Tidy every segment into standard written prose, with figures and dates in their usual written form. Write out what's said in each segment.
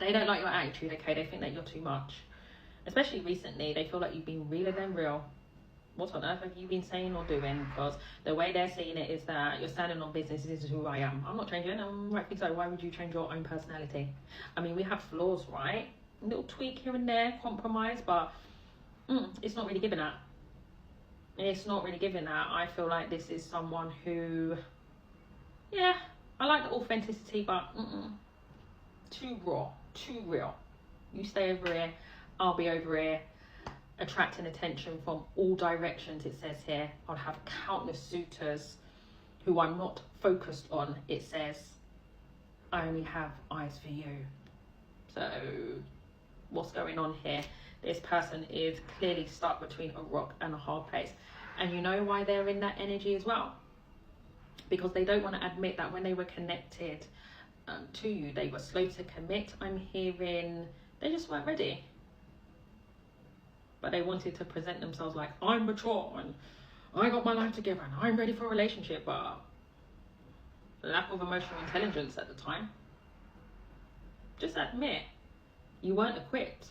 They don't like your attitude, okay? They think that you're too much. Especially recently, they feel like you've been realer than real. What on earth have you been saying or doing? Because the way they're seeing it is that you're standing on business. This is who I am. I'm not changing. I'm rightfully so. Why would you change your own personality? I mean, we have flaws, right? A little tweak here and there, compromise, but it's not really giving that. It's not really giving that. I feel like this is someone who, yeah, I like the authenticity, but too raw, too real. You stay over here, I'll be over here. Attracting attention from all directions, it says here. I'll have countless suitors who I'm not focused on. It says, I only have eyes for you. So what's going on here? This person is clearly stuck between a rock and a hard place. And you know why they're in that energy as well? Because they don't want to admit that when they were connected to you, they were slow to commit. I'm hearing they just weren't ready. But they wanted to present themselves like, I'm mature and I got my life together and I'm ready for a relationship. But lack of emotional intelligence at the time. Just admit you weren't equipped.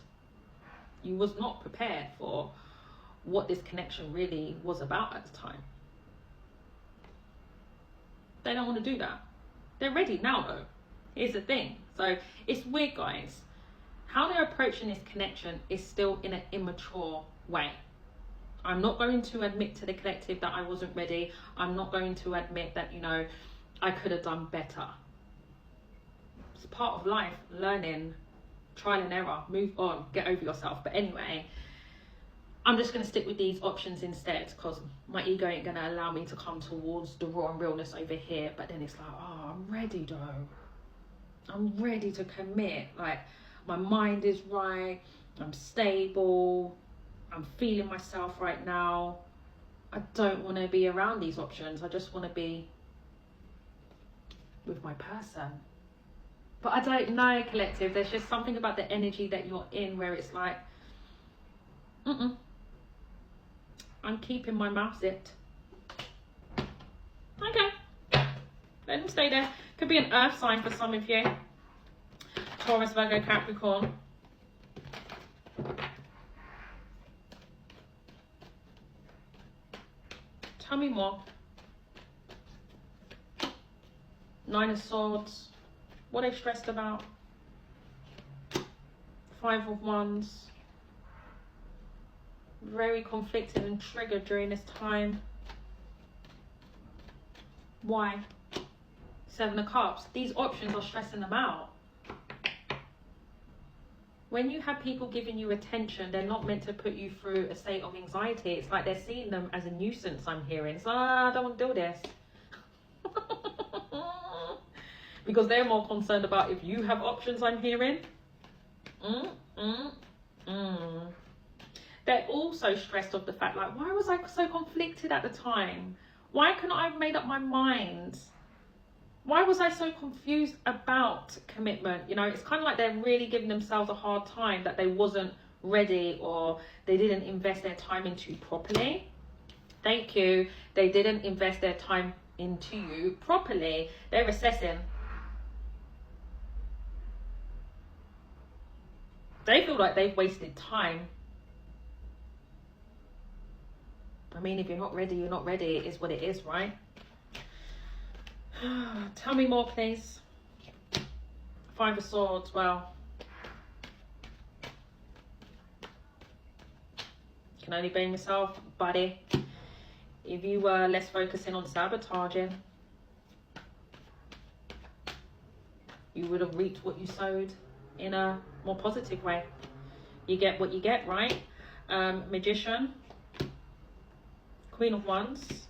You was not prepared for what this connection really was about at the time. They don't want to do that. They're ready now though. Here's the thing. So it's weird, guys. How they're approaching this connection is still in an immature way. I'm not going to admit to the collective that I wasn't ready. I'm not going to admit that, you know, I could have done better. It's part of life, learning, trial and error, move on, get over yourself. But anyway, I'm just going to stick with these options instead because my ego ain't going to allow me to come towards the raw and realness over here. But then it's like, oh, I'm ready though. I'm ready to commit. Like, my mind is right, I'm stable, I'm feeling myself right now. I don't want to be around these options. I just want to be with my person. But I don't know, collective. There's just something about the energy that you're in where it's like, I'm keeping my mouth zipped. Okay, let them stay there. Could be an earth sign for some of you. Taurus, Virgo, Capricorn. Tell me more. Nine of Swords. What are they stressed about? Five of Wands. Very conflicted and triggered during this time. Why? Seven of Cups. These options are stressing them out. When you have people giving you attention, they're not meant to put you through a state of anxiety. It's like they're seeing them as a nuisance, I'm hearing. So, I don't want to do this. Because they're more concerned about if you have options, I'm hearing. They're also stressed of the fact, like, why was I so conflicted at the time? Why couldn't I have made up my mind? Why was I so confused about commitment? You know, it's kind of like they're really giving themselves a hard time that they wasn't ready or they didn't invest their time into properly. Thank you. They didn't invest their time into you properly. They're assessing. They feel like they've wasted time. I mean, if you're not ready, you're not ready. It is what it is, right? Tell me more, please. Five of Swords. Well, you can only blame yourself, buddy. If you were less focusing on sabotaging, you would have reaped what you sowed in a more positive way. You get what you get, right? Magician. Queen of Wands.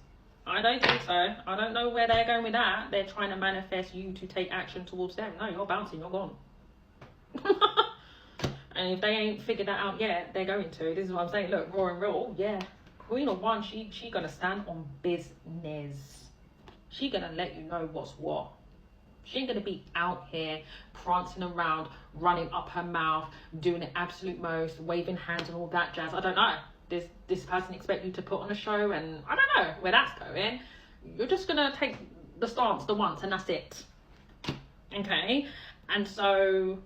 I don't think so. I don't know where they're going with that. They're trying to manifest you to take action towards them. No, you're bouncing, you're gone. And if they ain't figured that out yet, they're going to. This is what I'm saying. Look, raw and real. Yeah. Queen of Wands, she gonna stand on business. She gonna let you know what's what. She ain't gonna be out here prancing around, running up her mouth, doing the absolute most, waving hands and all that jazz. I don't know. This person expect you to put on a show, and I don't know where that's going. You're just gonna take the stance the once and that's it. Okay? And so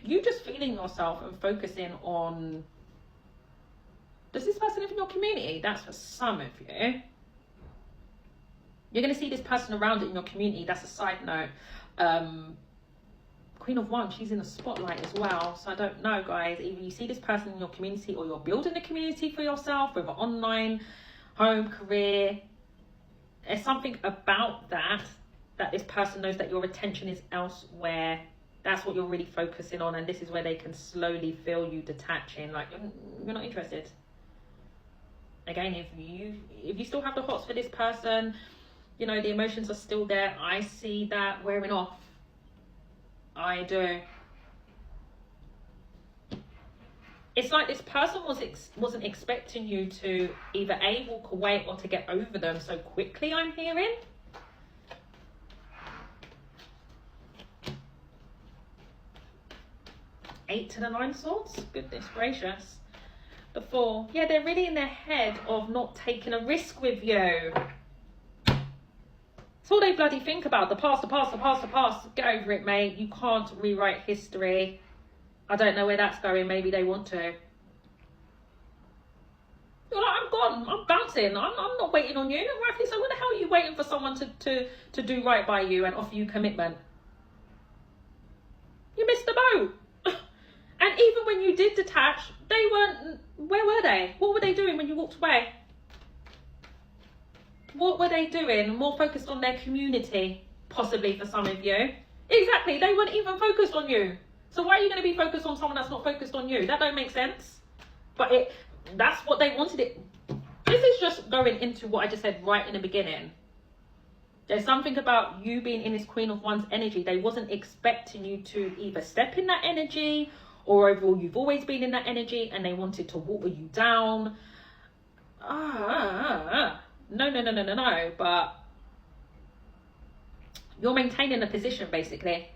You just feeling yourself and focusing on, does this person live in your community? That's for some of you. You're going to see this person around in your community. That's a side note. Queen of Wands, she's in the spotlight as well. So I don't know, guys. Either you see this person in your community, or you're building a community for yourself, whether online, home, career. There's something about that this person knows that your attention is elsewhere. That's what you're really focusing on, and this is where they can slowly feel you detaching, like you're not interested. Again, if you still have the hots for this person, you know, the emotions are still there. I see that wearing off. I do. It's like this person wasn't expecting you to either A, walk away, or to get over them so quickly, I'm hearing. Eight to the 9 swords. Goodness gracious. The 4. Yeah, they're really in their head of not taking a risk with you. That's all they bloody think about. The past, the past, the past, the past. Get over it, mate. You can't rewrite history. I don't know where that's going. Maybe they want to. You're like, I'm gone. I'm bouncing. I'm not waiting on you. Rightfully so. What the hell are you waiting for someone to do right by you and offer you commitment? You missed the boat. And even when you did detach, they weren't... Where were they? What were they doing when you walked away? What were they doing? More focused on their community, possibly for some of you. Exactly. They weren't even focused on you. So why are you going to be focused on someone that's not focused on you? That don't make sense. But that's what they wanted it. This is just going into what I just said right in the beginning. There's something about you being in this Queen of Wands energy. They wasn't expecting you to either step in that energy, or overall you've always been in that energy and they wanted to water you down. No. But you're maintaining a position, basically.